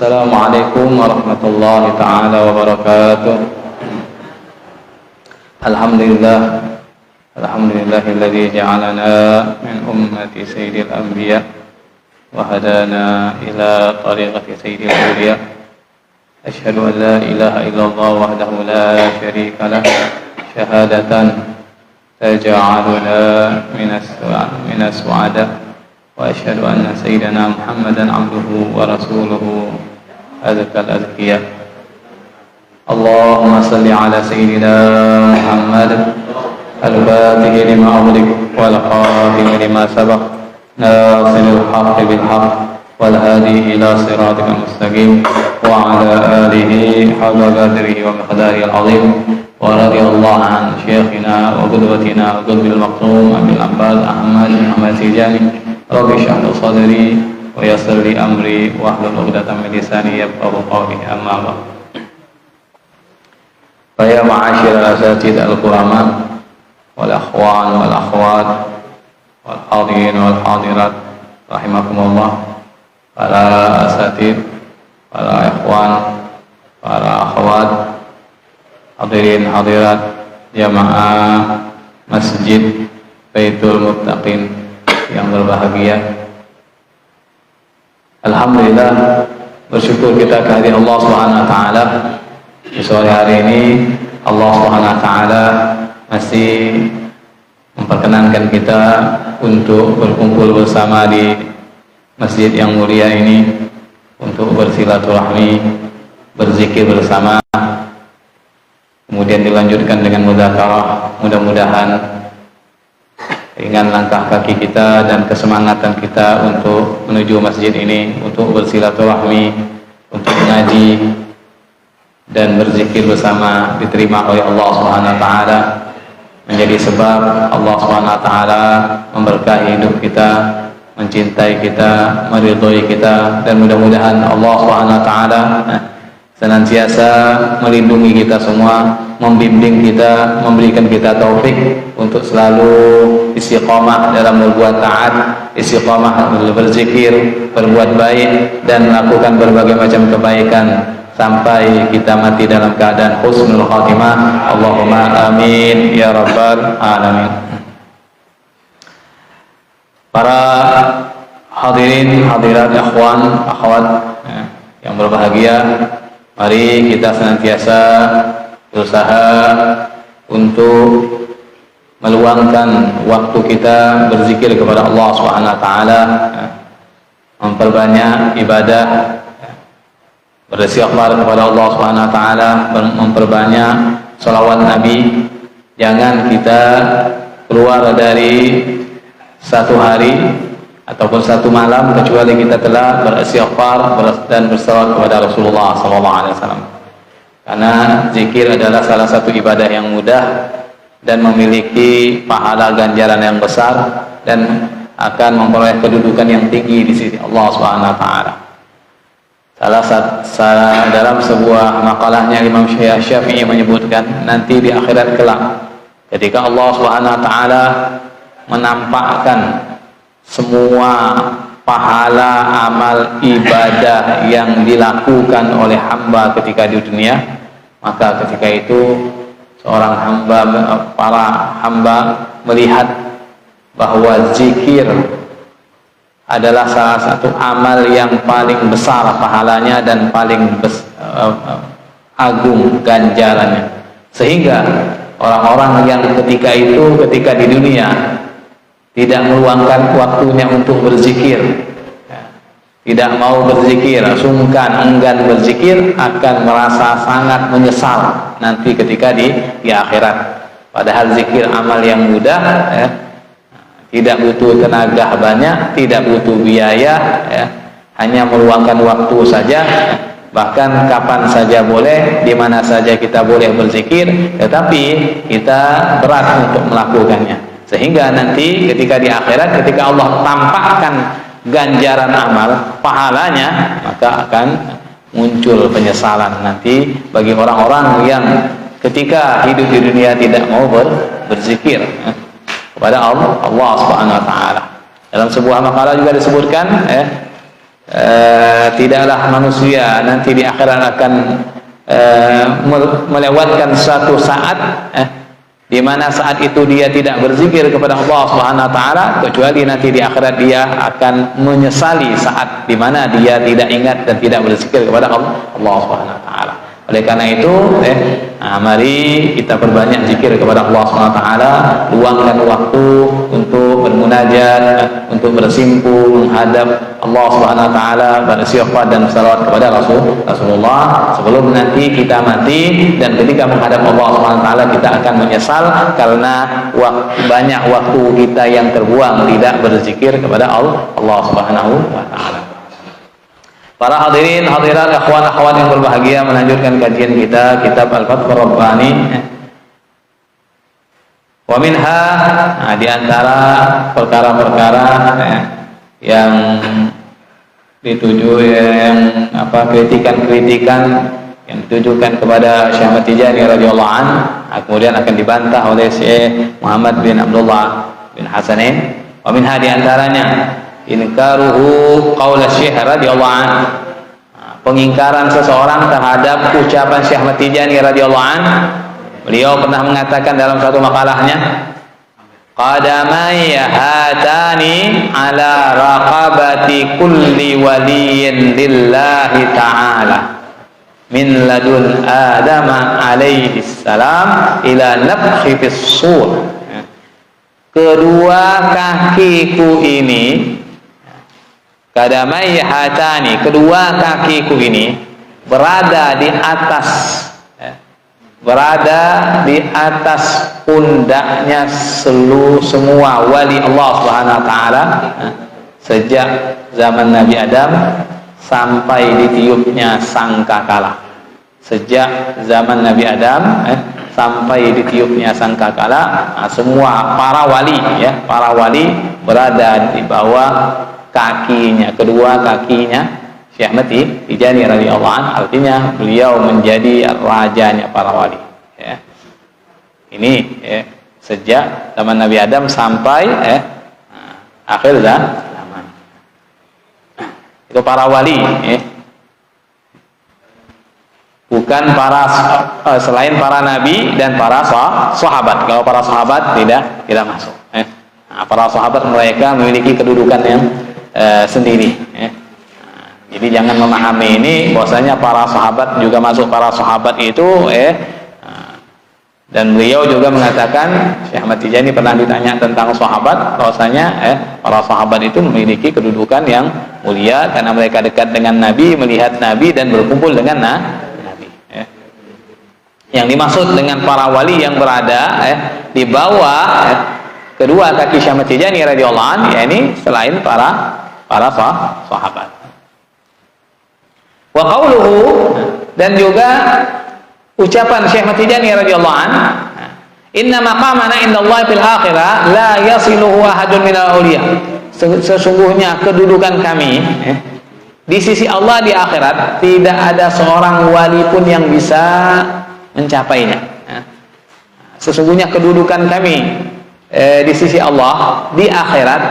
Assalamualaikum warahmatullahi taala wabarakatuh. Alhamdulillahilladzi ja'alana min ummati sayyidil anbiya wa hadana ila tariqati sayyidil awliya. Asyhadu an la ilaha illallah wahdahu la syarika lah syahadatan taj'aluna minas su'ada. وأشهد أن سيدنا محمدا عبده ورسوله أزكى الأزكياء. اللهم صل على سيدنا محمد الفاتح لما أغلق والخاتم لما سبق ناصر الحق بالحق والهادي إلى صراطك المستقيم وعلى آله حق قدره ومقداره العظيم. ورضي الله عن شيخنا وقدوتنا وقلب المقطوم أبي العباس أحمد بن محمد التجاني. Rabbi shrah li sadri wa yassir li amri wa hlul 'uqdatam min lisani yafqahu qawli. Amma ba'd. Fa ya ma'asyiral asatidz al-kurama wal akhwan wal akhwat wal hadirin wal hadirat rahimakumullah. Para asatidz, para ikhwan, para akhwat, hadirin hadirat jamaah Masjid Baitul Muttaqin yang berbahagia. Alhamdulillah, bersyukur kita kehadiran Allah Subhanahu wa taala. Di sore hari ini Allah Subhanahu wa taala masih memperkenankan kita untuk berkumpul bersama di masjid yang mulia ini untuk bersilaturahmi, berzikir bersama. Kemudian dilanjutkan dengan mudzakarah. Mudah-mudahan ringan langkah kaki kita dan kesemangatan kita untuk menuju masjid ini, untuk bersilaturahmi, untuk mengaji dan berzikir bersama diterima oleh Allah Subhanahu wa taala, menjadi sebab Allah Subhanahu wa taala memberkahi hidup kita, mencintai kita, meridhai kita, dan mudah-mudahan Allah Subhanahu wa taala senantiasa melindungi kita semua, membimbing kita, memberikan kita taufik untuk selalu istiqamah dalam berbuat taat, istiqamah berzikir, berbuat baik, dan melakukan berbagai macam kebaikan sampai kita mati dalam keadaan husnul khatimah. Allahumma amin ya rabbal alamin. Para hadirin hadirat, ikhwan akhwat yang berbahagia, mari kita senantiasa berusaha untuk meluangkan waktu kita berzikir kepada Allah Subhanahu wa taala, memperbanyak ibadah, beristighfar kepada Allah Subhanahu wa taala, memperbanyak shalawat Nabi. Jangan kita keluar dari satu hari ataupun satu malam kecuali kita telah beristighfar dan bersalawat kepada Rasulullah SAW. Karena zikir adalah salah satu ibadah yang mudah dan memiliki pahala ganjaran yang besar dan akan memperoleh kedudukan yang tinggi di sisi Allah Subhanahu wa taala. Dalam sebuah makalahnya Imam Syafi'i menyebutkan, nanti di akhirat kelak ketika Allah Subhanahu wa taala menampakkan semua pahala amal ibadah yang dilakukan oleh hamba ketika di dunia, maka ketika itu seorang hamba, para hamba melihat bahwa zikir adalah salah satu amal yang paling besar pahalanya dan paling agung ganjarannya, sehingga orang-orang yang ketika di dunia tidak meluangkan waktunya untuk berzikir, tidak mau berzikir, sungkan, enggan berzikir, akan merasa sangat menyesal nanti ketika di akhirat. Padahal zikir amal yang mudah, tidak butuh tenaga banyak, tidak butuh biaya, hanya meluangkan waktu saja, bahkan kapan saja boleh, di mana saja kita boleh berzikir, tetapi kita berat untuk melakukannya. Sehingga nanti ketika di akhirat, ketika Allah tampakkan ganjaran amal, pahalanya, maka akan muncul penyesalan nanti bagi orang-orang yang ketika hidup di dunia tidak mau berzikir kepada Allah Subhanahu wa taala. Dalam sebuah makalah juga disebutkan, tidaklah manusia nanti di akhirat akan melewatkan suatu saat di mana saat itu dia tidak berzikir kepada Allah Subhanahu wa taala, kecuali nanti di akhirat dia akan menyesali saat di mana dia tidak ingat dan tidak berzikir kepada Allah Subhanahu wa taala. Oleh karena itu, mari kita perbanyak zikir kepada Allah Subhanahu wa taala, luangkan waktu untuk bermunajat, untuk bersimpu menghadap Allah Subhanahu wa taala, beristighfar dan salawat kepada Rasulullah sebelum nanti kita mati, dan ketika menghadap Allah Subhanahu wa taala kita akan menyesal karena banyak waktu kita yang terbuang tidak berzikir kepada Allah Subhanahu wa taala. Para hadirin hadirat, akhwan akhwat yang berbahagia, melanjutkan kajian kita kitab Al-Fathur Rabbani. Wa minha, di antara perkara-perkara yang dituju, yang kritikan-kritikan yang ditujukan kepada Syekh Ahmad Tijani radhiyallahu anhu, kemudian akan dibantah oleh Syekh Muhammad bin Abdullah bin Hasanin. Wa minha, di antaranya inkaruhu qaul Syekh radhiyallahu anhu, pengingkaran seseorang terhadap ucapan Syekh Ahmad Tijani radhiyallahu anhu. Beliau pernah mengatakan dalam satu makalahnya, qadamai hatani ala raqabati kulli waliyin lillahi ta'ala min ladun Adam alaihi salam ila nafkhi fis sur. Kedua kakiku ini, qadamai hatani, kedua kakiku ini berada di atas pundaknya semua wali Allah Subhanahu wa taala sejak zaman Nabi Adam sampai ditiupnya sangkakala. Sejak zaman Nabi Adam sampai ditiupnya sangkakala, semua para wali berada di bawah kakinya, kedua kakinya Syekh Ahmad Tijani radhiyallahu anhu. Artinya beliau menjadi rajanya para wali. Ini sejak zaman Nabi Adam sampai akhir zaman. Itu para wali. Bukan selain para nabi dan para sahabat. Kalau para sahabat tidak masuk. Para sahabat mereka memiliki kedudukan yang sendiri. Jadi jangan memahami ini bahwasanya para sahabat juga masuk para sahabat itu dan beliau juga mengatakan, Syekh Ahmad Tijani pernah ditanya tentang sahabat, bahwasanya para sahabat itu memiliki kedudukan yang mulia karena mereka dekat dengan Nabi, melihat Nabi dan berkumpul dengan Nabi. Yang dimaksud dengan para wali yang berada di bawah kedua kaki Syekh Ahmad Tijani radhiyallahu anhu, yakni selain para sahabat. Wa qauluhu, dan juga ucapan Syekh Ahmad Tijani radhiyallahu anhu, inna maqamana indallahi fil akhirah la yasiluhu ahadun minal auliya. Sesungguhnya kedudukan kami di sisi Allah di akhirat tidak ada seorang wali pun yang bisa mencapainya. Sesungguhnya kedudukan kami di sisi Allah di akhirat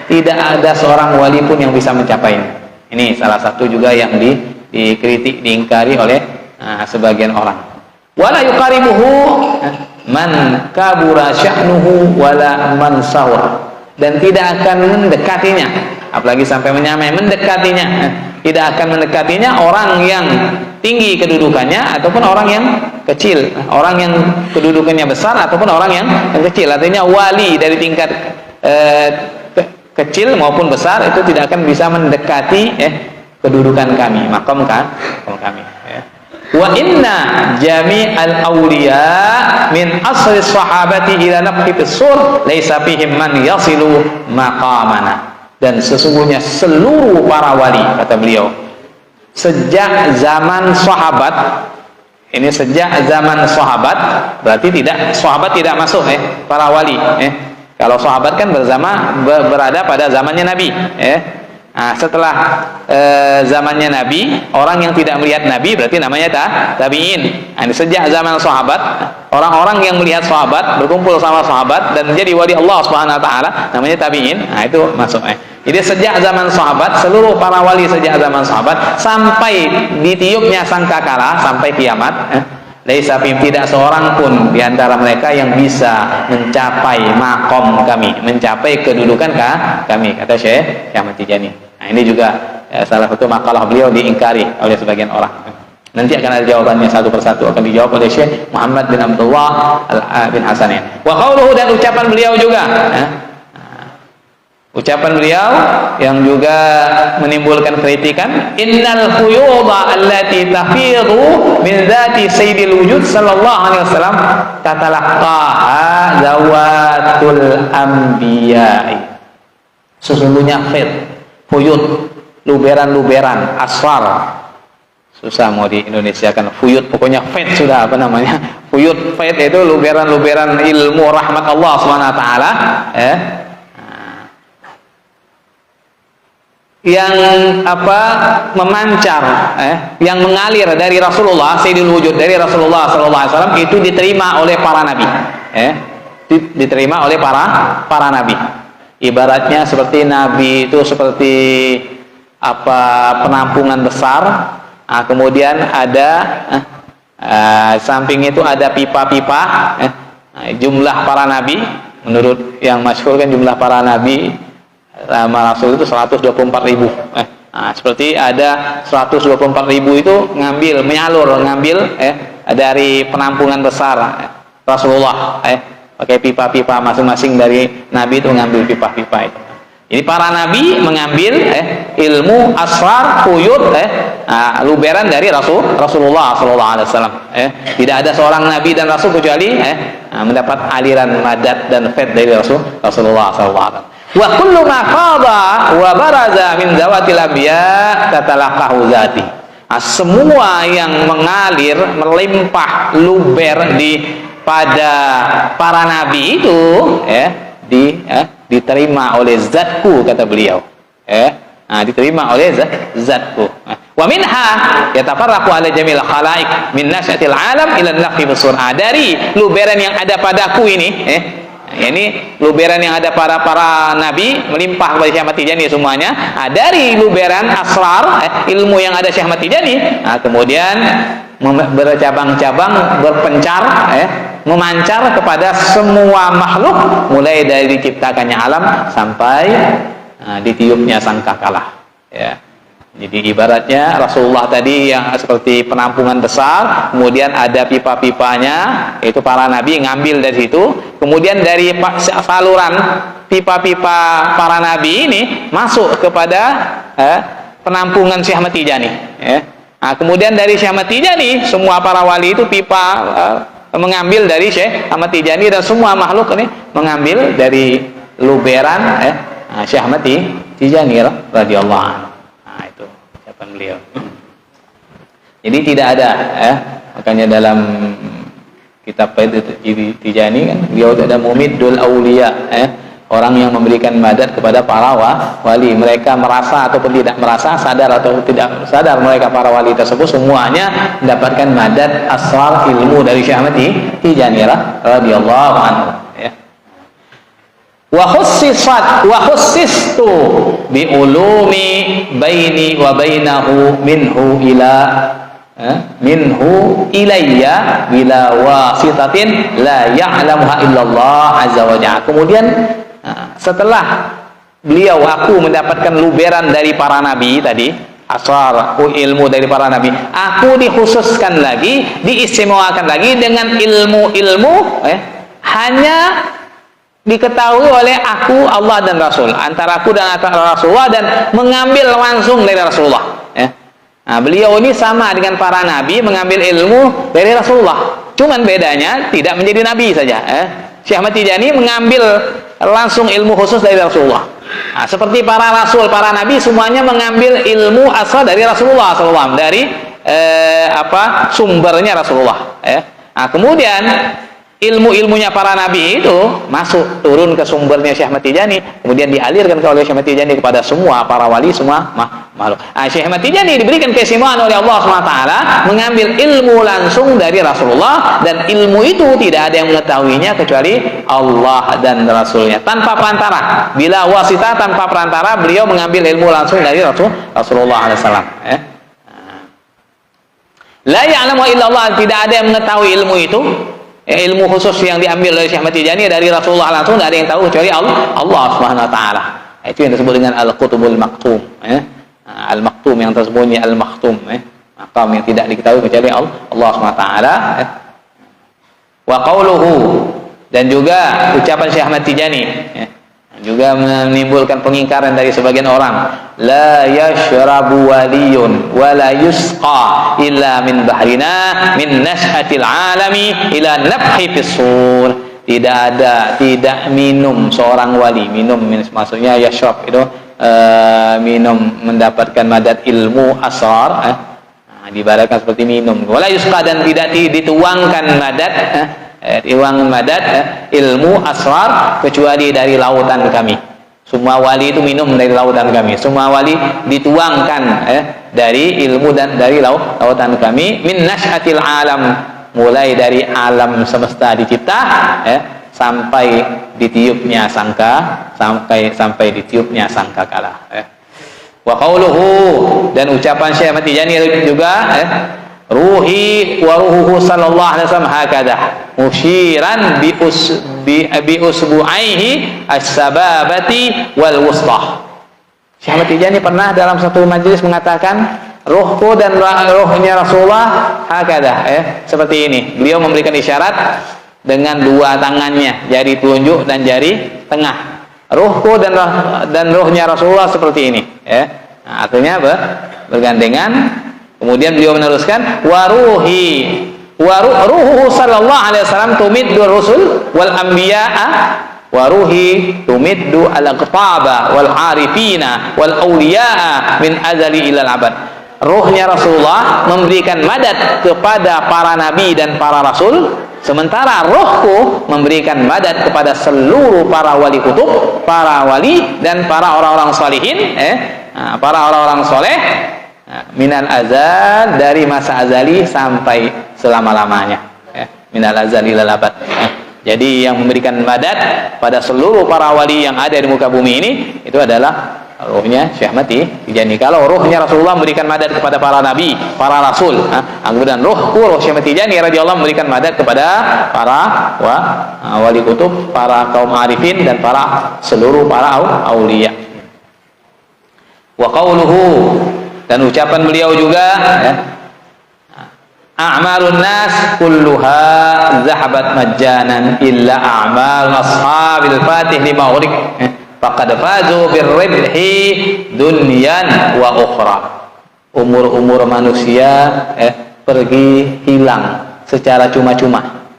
tidak ada seorang wali pun yang bisa mencapainya. Ini salah satu juga yang dikritik, diingkari oleh sebagian orang. Wala yuqaribuhu man kabura sya'nuhu wala man sawra, dan tidak akan mendekatinya, apalagi sampai menyamai mendekatinya, tidak akan mendekatinya orang yang tinggi kedudukannya ataupun orang yang kecil, orang yang kedudukannya besar ataupun orang yang kecil. Artinya wali dari tingkat kecil maupun besar itu tidak akan bisa mendekati kedudukan kami, maqam kami. Wa inna jami'al awliya min asri sahabati ila nafhi fis-sur laisa fihim man yasilu maqamana. Dan sesungguhnya seluruh para wali, kata beliau, sejak zaman sahabat, ini sejak zaman sahabat, berarti sahabat tidak masuk para wali. Kalau sahabat kan berada pada zamannya Nabi. Setelah zamannya Nabi, orang yang tidak melihat Nabi berarti namanya tabi'in. Sejak zaman sahabat, orang-orang yang melihat sahabat, berkumpul sama sahabat dan menjadi wali Allah Subhanahu wa taala, namanya tabi'in. Itu masuk. Jadi sejak zaman sahabat, seluruh para wali sejak zaman sahabat sampai ditiupnya sangkakala sampai kiamat, laisa tidak seorang pun di antara mereka yang bisa mencapai makom kami, mencapai kedudukan kami, kata Syekh Ahmad Tijani. Nah, ini juga salah satu makalah beliau diingkari oleh sebagian orang. Nanti akan ada jawabannya satu persatu, akan dijawab oleh Syekh Muhammad bin Abdullah bin Hasanin. Wa qauluhu, dan ucapan beliau juga, ucapan beliau yang juga menimbulkan kritikan, innal khuyuda allati tafidu min dzati sayyidil wujud sallallahu alaihi wasallam tatalaqaha zawatul anbiya'i. Sesungguhnya khuyud, luberan-luberan, asfar, susah mau di Indonesia kan, fuyud, pokoknya faid sudah, apa namanya, fuyud, faid itu luberan-luberan ilmu rahmat Allah Subhanahu wa taala, yang memancar, yang mengalir dari Rasulullah Sayyidul Wujud, dari Rasulullah sallallahu alaihi wasallam, itu diterima oleh para nabi, diterima oleh para nabi. Ibaratnya seperti nabi itu seperti penampungan besar. Kemudian ada samping itu ada pipa-pipa. Jumlah para nabi, menurut yang masyhur kan jumlah para nabi sama Rasul itu 124.000. Seperti ada 124.000 itu ngambil dari penampungan besar Rasulullah, pakai pipa-pipa masing-masing dari nabi itu ngambil pipa-pipa itu. Jadi para nabi mengambil ilmu asrar, khuyud, luberan dari Rasulullah sallallahu alaihi wasallam. Tidak ada seorang nabi dan rasul kecuali mendapat aliran madad dan faid dari Rasulullah sallallahu alaihi wasallam. Wa kullu ma fadha wa baraza min zawatil anbiya tatalaqahu zati. Semua yang mengalir, melimpah, luber pada para nabi itu diterima oleh zatku, kata beliau, diterima oleh zatku. Wa minha yatafarraqu ala jamil khalaik min nasyatil alam ila nafhi bisur'a. Dari luberan yang ada padaku ini, ini luberan yang ada para nabi melimpah kepada Syekh Ahmad Tijani semuanya. Dari luberan asrar, ilmu yang ada Syekh Ahmad Tijani, kemudian bercabang-cabang, berpencar, memancar kepada semua makhluk, mulai dari diciptakannya alam sampai ditiupnya sangkakala. Jadi ibaratnya Rasulullah tadi yang seperti penampungan besar, kemudian ada pipa-pipanya, itu para nabi ngambil dari situ, kemudian dari saluran pipa-pipa para nabi ini masuk kepada penampungan Syekh Ahmad Tijani. Kemudian dari Syekh Ahmad Tijani, semua para wali itu pipa mengambil dari Syekh Ahmad Tijani, dan semua makhluk ini mengambil dari luberan Syekh Ahmad Tijani radhiyallahu anhu. Itu ucapan beliau. Jadi tidak ada, makanya dalam kitab Tijani kan beliau ada Mumiddul Auliya, orang yang memberikan madad kepada para wali. Mereka merasa ataupun tidak merasa, sadar atau tidak sadar, mereka para wali tersebut semuanya mendapatkan madad asrar ilmu dari Syekh Ahmad Tijani radhiyallahu anhu. Wa khussistu bi ulumi baini wa bainahu minhu ilayya bila wasitatin la ya'lamuha illallah azza wa jalla. Kemudian setelah aku mendapatkan luberan dari para nabi tadi, asrar ilmu dari para nabi, aku dikhususkan lagi, diistimewakan lagi dengan ilmu-ilmu hanya diketahui oleh aku, Allah dan Rasul, antara aku dan antara Rasulullah, dan mengambil langsung dari Rasulullah. Beliau ini sama dengan para nabi, mengambil ilmu dari Rasulullah, cuman bedanya tidak menjadi nabi saja. Syekh Ahmad Tijani mengambil langsung ilmu khusus dari Rasulullah. Seperti para rasul, para nabi semuanya mengambil ilmu asal dari Rasulullah SAW, dari sumbernya Rasulullah. Kemudian ilmu-ilmunya para nabi itu masuk turun ke sumbernya Syekh Ahmad Tijani, kemudian dialirkan oleh Syekh Ahmad Tijani kepada semua para wali, semua makhluk. Syekh Ahmad Tijani diberikan keistimewaan oleh Allah SWT mengambil ilmu langsung dari Rasulullah, dan ilmu itu tidak ada yang mengetahuinya kecuali Allah dan Rasulnya, tanpa perantara, bila wasitah, tanpa perantara. Beliau mengambil ilmu langsung dari Rasulullah SAW. La ya'lamu illallah, tidak ada yang mengetahui ilmu itu. Ilmu khusus yang diambil oleh Syekh Ahmad Tijani dari Rasulullah langsung, tidak ada yang tahu kecuali Allah Subhanahu wa taala. Itu yang disebut dengan al-qutubul maktum, al-maktum, yang tersembunyi, al-maktum, makam yang tidak diketahui kecuali Allah Subhanahu wa taala. Wa qauluhu, dan juga ucapan Syekh Ahmad Tijani juga menimbulkan pengingkaran dari sebagian orang. La yashrabu waliyun wa la yusqa illa min bahrina min nash'atil alami ila nafhi fis-sur. Tidak minum seorang wali. Minum maksudnya yashrab itu minum, mendapatkan madat ilmu asrar, diibaratkan seperti minum. Wa la yusqa, dan tidak dituangkan madat ilmu asrar kecuali dari lautan kami. Semua wali itu minum dari lautan kami. Semua wali dituangkan dari ilmu dan dari lautan kami. Min nash'atil alam, mulai dari alam semesta dicipta sampai ditiupnya sangkakala. Wa qauluhu, dan ucapan Syekh Ahmad Tijani juga ruhi wa ruhuhu sallallahu alaihi wasallam hakadah musyiran bi usbu'aihi as-sababati wal wustah. Syekh Ahmad Tijani pernah dalam satu majelis mengatakan, ruhku dan ruhnya Rasulullah hakadah, seperti ini. Beliau memberikan isyarat dengan dua tangannya, jari telunjuk dan jari tengah. Ruhku dan ruhnya Rasulullah seperti ini, artinya bergandengan. Kemudian beliau meneruskan, ruhuhu sallallahu alaihi wasallam tumiddu rusul wal anbiya'a wa ruhi tumiddu al-aqtaba wal arifina wal awliya'a min azali ilal abad. Ruhnya Rasulullah memberikan madat kepada para nabi dan para rasul, sementara ruhku memberikan madat kepada seluruh para wali kutub, para wali dan para orang-orang salihin, para orang-orang soleh, minal azal, dari masa azali sampai selama-lamanya, minal azali ilal abad. Jadi yang memberikan madat pada seluruh para wali yang ada di muka bumi ini, itu adalah ruhnya Syekh Ahmad Tijani. Kalau ruhnya Rasulullah memberikan madat kepada para nabi, para rasul, kemudian ruh Syekh Ahmad Tijani radhiyallahu memberikan madat kepada para wali kutub, para kaum arifin dan para seluruh para aulia. Wa qauluhu, dan ucapan beliau juga, a'malun nas kulluha zahabat majjanan illa a'mal ashabil fatih lima urik faqad fazu birribhi dunyan wa ukhra. Umur manusia pergi hilang secara cuma-cuma,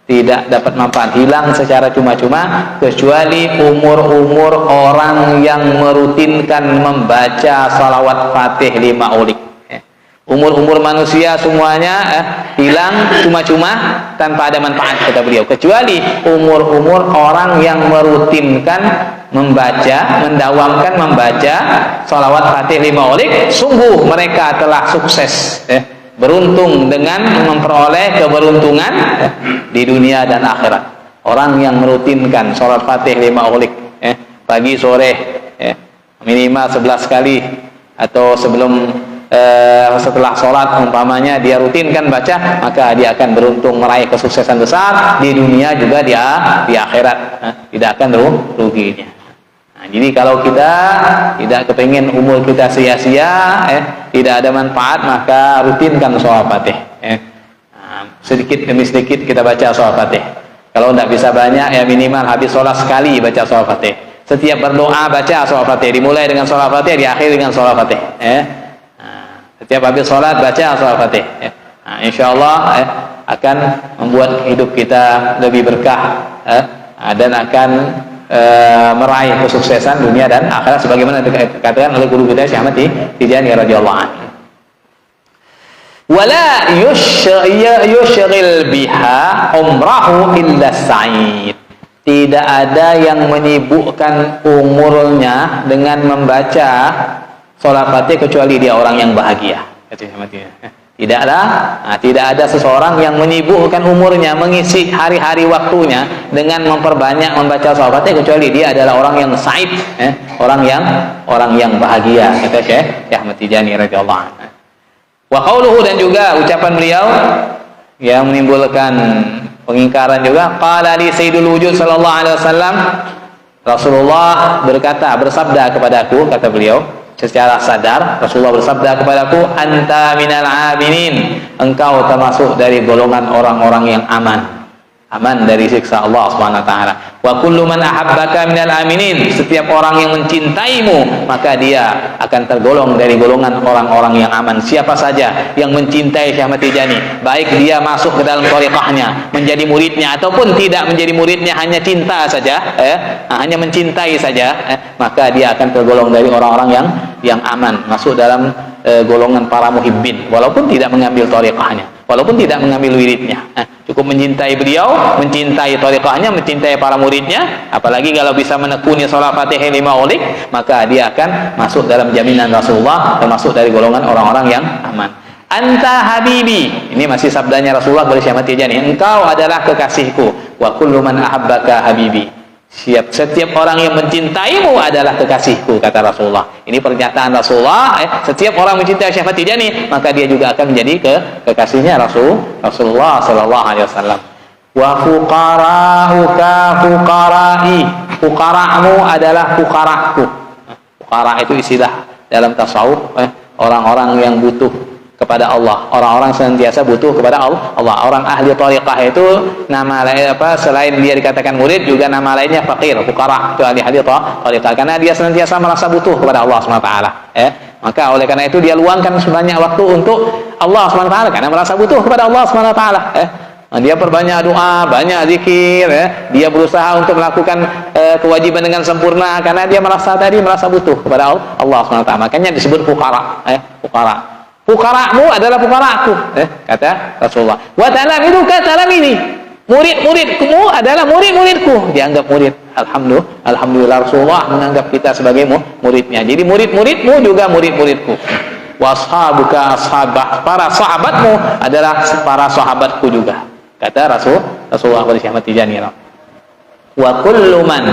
tidak dapat manfaat, hilang secara cuma-cuma, kecuali umur orang yang merutinkan membaca salawat fatih lima ulik. Umur manusia semuanya hilang cuma-cuma tanpa ada manfaat, kata beliau, kecuali umur orang yang merutinkan mendawamkan membaca salawat fatih lima ulik. Sungguh mereka telah sukses, beruntung dengan memperoleh keberuntungan di dunia dan akhirat. Orang yang merutinkan salat fatih lima ulik, pagi sore, minimal 11 kali, atau setelah sholat umpamanya dia rutinkan baca, maka dia akan beruntung meraih kesuksesan besar di dunia juga di akhirat, tidak akan ruginya. Jadi kalau kita tidak kepingin umur kita sia-sia, tidak ada manfaat, maka rutinkan sholawat fatih. Sedikit demi sedikit kita baca sholawat fatih. Kalau tidak bisa banyak, ya minimal habis sholat sekali baca sholawat fatih. Setiap berdoa baca sholawat fatih, dimulai dengan sholawat fatih, diakhiri dengan sholawat fatih. Setiap habis sholat baca sholawat fatih. Insyaallah akan membuat hidup kita lebih berkah, dan akan meraih kesuksesan dunia dan akhirat, sebagaimana dikatakan oleh guru kita Syekh Ahmad Tijani radhiyallahu anhu. wala yushghil biha umrahu illa sa'id. Tidak ada yang menyibukkan umurnya dengan membaca salat Fatih kecuali dia orang yang bahagia. Tidak ada seseorang yang menyibukkan umurnya, mengisi hari-hari waktunya dengan memperbanyak membaca salat Fatih kecuali dia adalah orang yang sa'id, orang yang bahagia, kata Syekh Ahmad Tijani radhiyallahu anhu. Wa qauluhu, dan juga ucapan beliau yang menimbulkan pengingkaran juga, qala li sayyidul wujud sallallahu alaihi wasallam, Rasulullah bersabda kepadaku, kata beliau secara sadar, Rasulullah bersabda kepadaku, anta minal aminin, engkau termasuk dari golongan orang-orang yang aman dari siksa Allah Subhanahu wa taala. Wa kullu man ahabbaka minal aminin, setiap orang yang mencintaimu maka dia akan tergolong dari golongan orang-orang yang aman. Siapa saja yang mencintai Syekh Ahmad Tijani, baik dia masuk ke dalam thariqahnya, menjadi muridnya ataupun tidak menjadi muridnya, hanya cinta saja, hanya mencintai saja, maka dia akan tergolong dari orang-orang yang aman, masuk dalam golongan para muhibbin, walaupun tidak mengambil thariqahnya, walaupun tidak mengambil wiridnya. Cukup mencintai beliau, mencintai thariqahnya, mencintai para muridnya, apalagi kalau bisa menekuni salat Fatihah 5 ulik, maka dia akan masuk dalam jaminan Rasulullah, termasuk dari golongan orang-orang yang aman. Anta habibi, ini masih sabdanya Rasulullah kepada Syekh Ahmad Tijani, engkau adalah kekasihku. Wa kullu man ahabbaka habibi, setiap orang yang mencintaimu adalah kekasihku, kata Rasulullah. Ini pernyataan Rasulullah. Setiap orang mencintai Syekh Ahmad Tijani, maka dia juga akan menjadi kekasihnya Rasulullah sallallahu alaihi wasallam. Wa fuqara'uka fuqara'i, fuqara'mu adalah fuqara'ku. Fuqara' itu istilah dalam tasawuf, orang-orang yang butuh kepada Allah, orang-orang senantiasa butuh kepada Allah. Orang ahli thariqah itu nama lain selain dia dikatakan murid, juga nama lainnya fakir, fuqara, itu ahli thariqah, karena dia senantiasa merasa butuh kepada Allah SWT. Maka oleh karena itu dia luangkan sebanyak waktu untuk Allah SWT, karena merasa butuh kepada Allah SWT. Dia perbanyak doa, banyak zikir, dia berusaha untuk melakukan kewajiban dengan sempurna, karena dia merasa butuh kepada Allah SWT. Makanya disebut fuqara, fuqara. Fuqara'mu adalah fuqara'ku, kata Rasulullah. Wa talamiduka talamidi, murid-muridmu adalah murid-muridku. Dianggap murid. Alhamdulillah Rasulullah menganggap kita sebagai muridnya. Jadi murid-muridmu juga murid-muridku. Wa ashabuka ashabah, para sahabatmu adalah para sahabatku juga, kata Rasulullah kepada Syekh Ahmad Tijani. Wa kullu man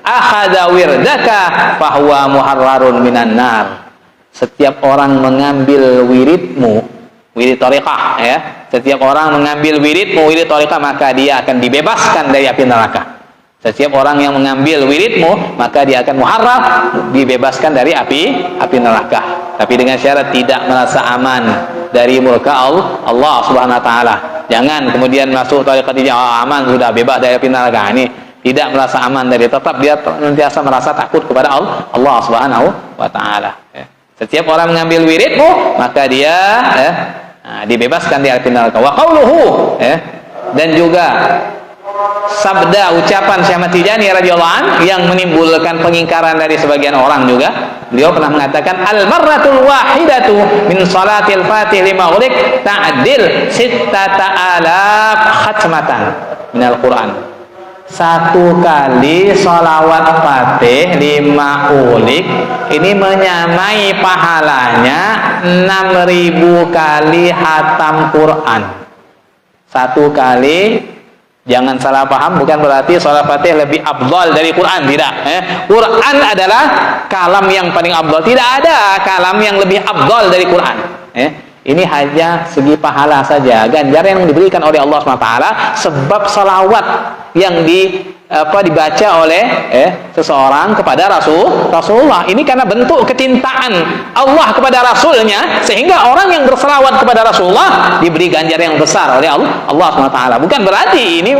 akhadha wirdaka fahuwa muharrarun minan nar. Setiap orang mengambil wiridmu, wirid thariqah, setiap orang mengambil wiridmu, wirid thariqah, maka dia akan dibebaskan dari api neraka. Setiap orang yang mengambil wiridmu, maka dia akan muharrar, dibebaskan dari api neraka. Tapi dengan syarat tidak merasa aman dari murka Allah Subhanahu wa taala. Jangan kemudian masuk thariqah dia aman, sudah bebas dari api neraka. Ini tidak merasa aman dari, tetap dia senantiasa merasa takut kepada Allah Subhanahu wa taala. Setiap orang mengambil wiridmu, maka dia dibebaskan dari api neraka. Wa qauluhu, dan juga sabda ucapan Syekh Ahmad Tijani radhiyallahu an yang menimbulkan pengingkaran dari sebagian orang juga. Beliau pernah mengatakan, al marratul wahidatu min salatil fatih 5 ulik ta'dil 6,000 khatmatan minal Quran. Satu kali sholawat Fatih 5 ulik ini menyamai pahalanya 6.000 kali hatam Quran. Satu kali, jangan salah paham, bukan berarti sholawat Fatih lebih afdal dari Quran, tidak. Quran adalah kalam yang paling afdal, tidak ada kalam yang lebih afdal dari Quran. Ini hanya segi pahala saja, ganjaran yang diberikan oleh Allah SWT sebab salawat yang dibaca oleh seseorang kepada Rasulullah. Ini karena bentuk kecintaan Allah kepada Rasulnya, sehingga orang yang bersalawat kepada Rasulullah diberi ganjaran yang besar oleh Allah SWT. Bukan berarti ini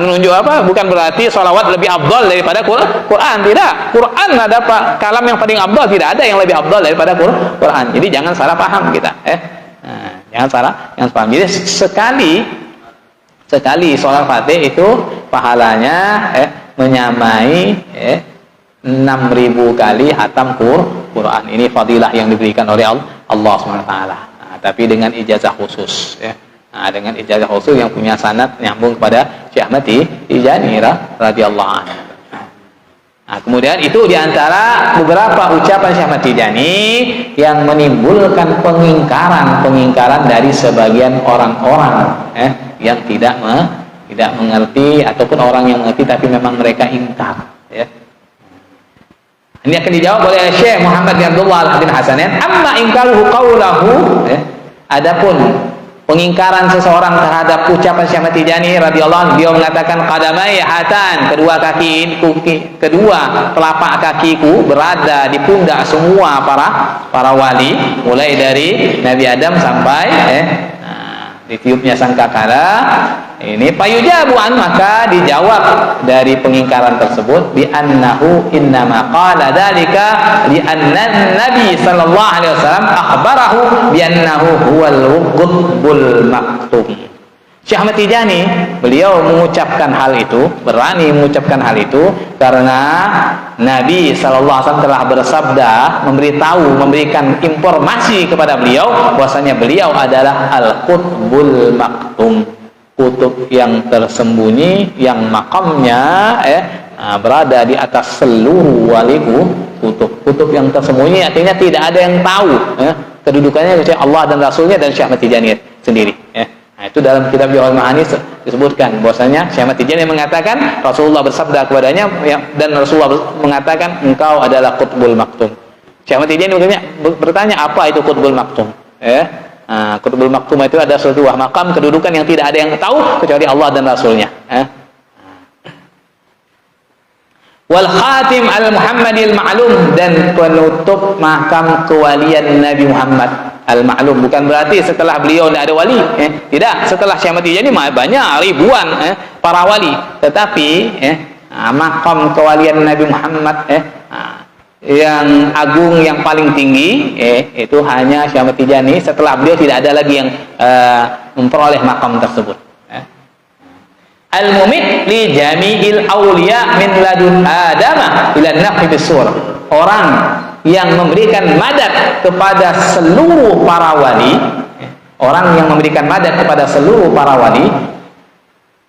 menunjuk bukan berarti salawat lebih afdal daripada Quran, tidak. Quran ada kalam yang paling afdal, tidak ada yang lebih afdal daripada Quran. Jadi jangan salah paham kita, jangan salah paham. Jadi sekali sholat Fatih itu pahalanya menyamai 6.000 kali hatam Quran. Ini fadilah yang diberikan oleh Allah SWT. tapi dengan ijazah khusus, ya. Dengan ijazah khusus yang punya sanad nyambung kepada Syekh Ahmad Tijani radhiyallahu anhu. Kemudian itu diantara beberapa ucapan Syekh Ahmad Tijani yang menimbulkan pengingkaran dari sebagian orang-orang yang tidak mengerti, ataupun orang yang mengerti tapi memang mereka ingkar. Ya. Ini akan dijawab oleh Syekh Muhammad bin Abdullah bin Hasanin. Amma ingkaruhu qawlahu, adapun pengingkaran seseorang terhadap ucapan Syekh Ahmad Tijani radhiyallahu anhu, dia mengatakan qadamai hatan, kedua telapak kakiku berada di pundak semua para wali, mulai dari Nabi Adam sampai ditiupnya sangkakala. Ini payujabu an, maka dijawab dari pengingkaran tersebut bi annahu innama qala dzalika li anna nabi sallallahu alaihi wasallam akhbarahu bi annahu huwal qutbul maktum. Syekh Ahmad Tijani, beliau mengucapkan hal itu, berani mengucapkan hal itu karena Nabi sallallahu alaihi wasallam telah bersabda, memberikan informasi kepada beliau bahwasanya beliau adalah al-qutbul maktum, kutub yang tersembunyi, yang makamnya berada di atas seluruh waliku. Kutub yang tersembunyi artinya tidak ada yang tahu kedudukannya kecuali Allah dan Rasulnya dan Syekh Ahmad Tijani sendiri. Nah, itu dalam kitab Jawahirul Ma'ani disebutkan bahwasanya Syekh Ahmad Tijani mengatakan Rasulullah bersabda kepadanya, dan Rasulullah mengatakan engkau adalah qutbul maktum. Syekh Ahmad Tijani bertanya, apa itu qutbul maktum? Qutbul maktum itu ada sebuah makam kedudukan yang tidak ada yang tahu kecuali Allah dan Rasulnya. Wal khatim al Muhammadil ma'lum, dan penutup makam kewalian Nabi Muhammad al ma'lum. Bukan berarti setelah beliau tidak ada wali, tidak. Setelah Syekh Ahmad Tijani banyak ribuan para wali, tetapi makam kewalian Nabi Muhammad yang agung, yang paling tinggi, itu hanya Syekh Ahmad Tijani. Setelah beliau tidak ada lagi yang memperoleh makam tersebut. Al-mumit li jami'il awliya min ladun adama ila nafhi bisur. Orang yang memberikan madad kepada seluruh para wali, orang yang memberikan madad kepada seluruh para wali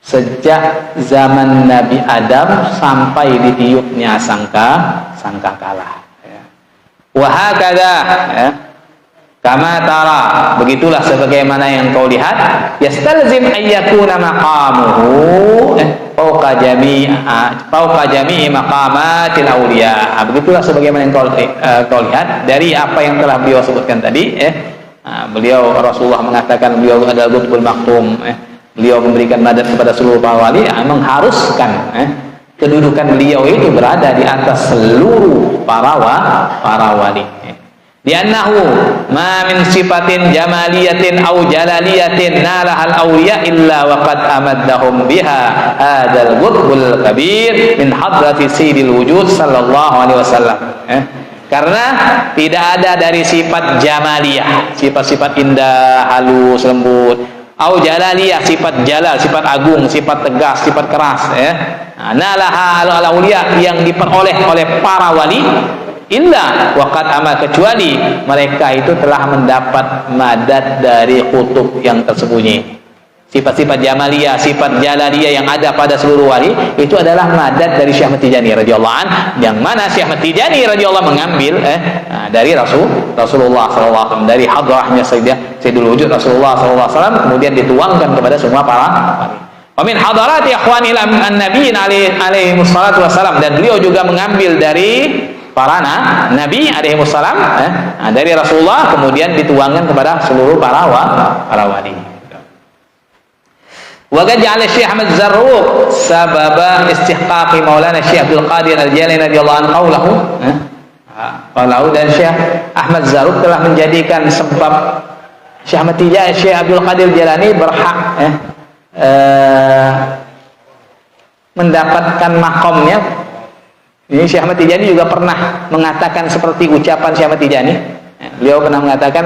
sejak zaman Nabi Adam sampai ditiupnya sangkakala. Wa hakadha, kama tara, begitulah sebagaimana yang kau lihat, yastalzim ayyakuna maqamuhu fawqa jami'i maqamatil awliya. Begitulah sebagaimana yang kau lihat dari apa yang telah beliau sebutkan tadi. Beliau, Rasulullah mengatakan beliau adalah qutbul maktum. Beliau memberikan madad kepada seluruh para wali, mengharuskan kedudukan beliau itu berada di atas seluruh para wali. Li'annahu ma min sifatin jamaliyatin aw jalaliyatin nalahal awliya illa waqad amaddahum biha hadzal qutbul kabir min hadrati sayyidil wujud sallallahu alaihi wasallam. Karena tidak ada dari sifat jamaliyah, sifat-sifat indah, halus, lembut, au jalaliyah, sifat jalal, sifat agung, sifat tegas, sifat keras, nalahal awliya, yang diperoleh oleh para wali, illa waqad amal, kecuali mereka itu telah mendapat madad dari kutub yang tersembunyi. Sifat-sifat jamaliyah, sifat jalaliyah yang ada pada seluruh wali itu adalah madad dari Syekh Ahmad Tijani radhiyallahu anhu, yang mana Syekh Ahmad Tijani radhiyallahu mengambil dari Rasulullah SAW, dari hadrahnya Sayyidul Wujud Rasulullah SAW, kemudian dituangkan kepada semua para wali. Wa min hadarati ikhwanil an-nabiyyin alaihi wassalatu wassalam, dan beliau juga mengambil dari para nabi alaihi wassalam, dari Rasulullah, kemudian dituangkan kepada seluruh para wali. Wa qad ja'ala Syekh Ahmad Zarruq sababa istihqaqi Maulana Syekh Abdul Qadir Al-Jilani radhiyallahu anhu qawlahu, dan Syekh Ahmad Zarruq telah menjadikan sebab Syekh Ahmad Tijani, Syekh Abdul Qadir Al-Jilani berhak mendapatkan makomnya. Ini Syekh Ahmad Tijani juga pernah mengatakan seperti ucapan Syekh Ahmad Tijani. Beliau pernah mengatakan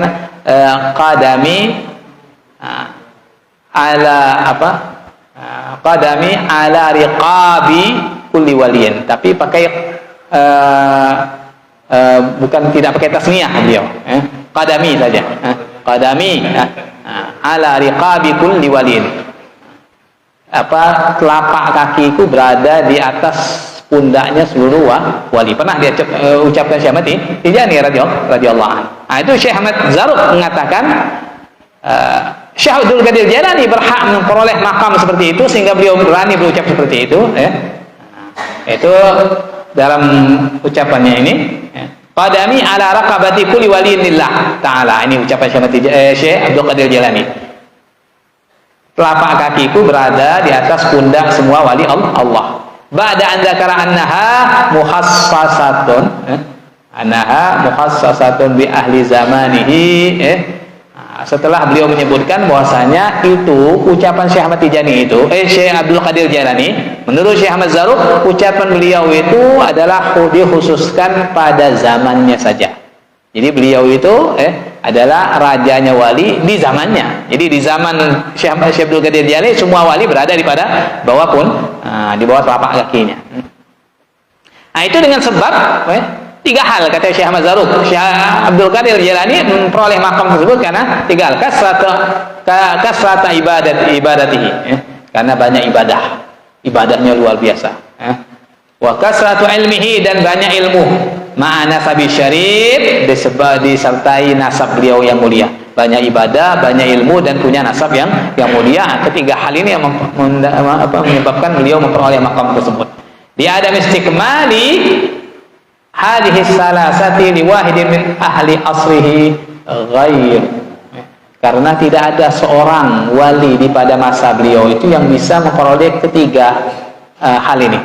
qadami qadami ala riqabi kulli waliyin, tapi pakai bukan, tidak pakai tasniyah beliau, qadami saja. qadami ala riqabi kulli waliin. Telapak kakiku berada di atas pundaknya seluruh wali. Pernah dia ucapkan Syekh Ahmad Tijani radhiyallahu anhu. Nah, itu Syekh Ahmad Zarruq mengatakan Syekh Abdul Qadir Jailani berhak memperoleh makam seperti itu sehingga beliau berani berucap seperti itu, ya. Itu dalam ucapannya ini, ya. Qadami ala raqabati kulli waliyillah ta'ala. Ini ucapan Syekh Abdul Qadir Jailani. Telapak kakiku berada di atas pundak semua wali Allah. Ba'da an dzakara annaha muhassasatun, annaha muhassasatun bi ahli zamanihi, setelah beliau menyebutkan bahwasanya itu ucapan Syekh Ahmad Tijani itu, Syekh Abdul Qadir Jailani, menurut Syekh Ahmad Zarruq, ucapan beliau itu adalah dikhususkan pada zamannya saja. Jadi beliau itu adalah rajanya wali di zamannya. Jadi di zaman Syekh Abdul Qadir Jailani semua wali berada di bawah pun di bawah telapak kakinya. Nah, itu dengan sebab tiga hal kata Syekh Ahmad Zarruq. Syekh Abdul Qadir Jailani memperoleh makam tersebut karena tiga hal. Kasrata ibadatihi, karena banyak ibadahnya luar biasa. Wa kasratu ilmihi, dan banyak ilmu. Ma'ana sabi syarif, disertai nasab beliau yang mulia. Banyak ibadah, banyak ilmu, dan punya nasab yang mulia. Ketiga hal ini yang menyebabkan beliau memperoleh makam tersebut. Dia ada istiqmali hadhihi salasati li wahidin min ahli asrihi ghair. Karena tidak ada seorang wali di pada masa beliau itu yang bisa memperoleh ketiga hal ini.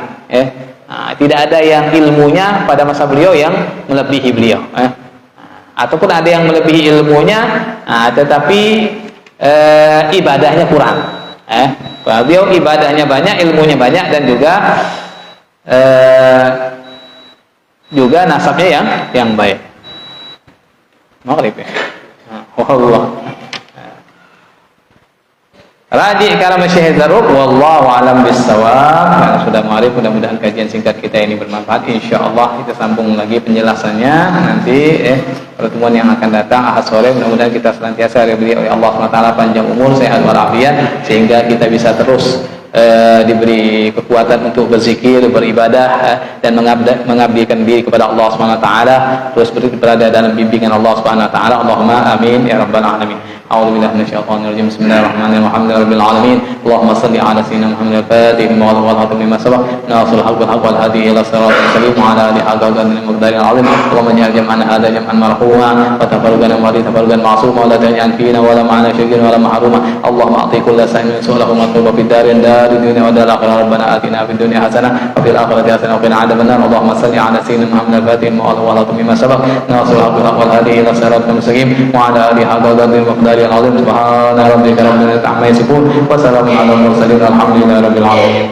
Tidak ada yang ilmunya pada masa beliau yang melebihi beliau. Ataupun ada yang melebihi ilmunya, tetapi ibadahnya kurang. Beliau ibadahnya banyak, ilmunya banyak, dan juga nasabnya yang baik. Maghrib ya. Allah. Raji kalam Syekh Zarruq, wallahu alam bissawab. Karena sudah maghrib, mudah-mudahan kajian singkat kita ini bermanfaat. Insyaallah kita sambung lagi penjelasannya nanti pertemuan yang akan datang Ahad sore. Mudah-mudahan kita senantiasa diberi oleh Allah SWT panjang umur, sehat walafiat, sehingga kita bisa terus diberi kekuatan untuk berzikir, beribadah, dan mengabdikan diri kepada Allah SWT, terus berada dalam bimbingan Allah SWT. Allahumma amin ya rabbal alamin. A'udzu billahi minasyaitonir rajim. Bismillahirrahmanirrahim. Alhamdulillahirabbil alamin. Allahumma shalli ala sayyidina Muhammadin al-fatih lima wal khatam lima sabaq nasrul haqqil haqq wal hadi ila siratal mustaqim wa ala alihi haqqa qadrihi miqdaril azim. Allahumma ij'al jam'ana hadha jam'an marhuma wa tafarraqana wa tafarraqan ma'suma wa la taj'al fina wa la ma'ana shay'in wa la mahruma. Allahumma a'ti kulla sa'in su'alahu matluba fid darin dunya wa dar akhirah. Rabbana atina fid dunya hasanah wa fil akhirati hasanah wa qina adzabannar. Allahumma shalli ala sayyidina Muhammadin al-fatih lima wal khatam lima sabaq nasrul haqqil haqq wal hadi ila siratal mustaqim wa ala alihi haqqa qadrihi miqdaril العظيم. سبحان ربك رب العزة عما يصفون وسلام على المرسلين والحمد لله رب العالمين.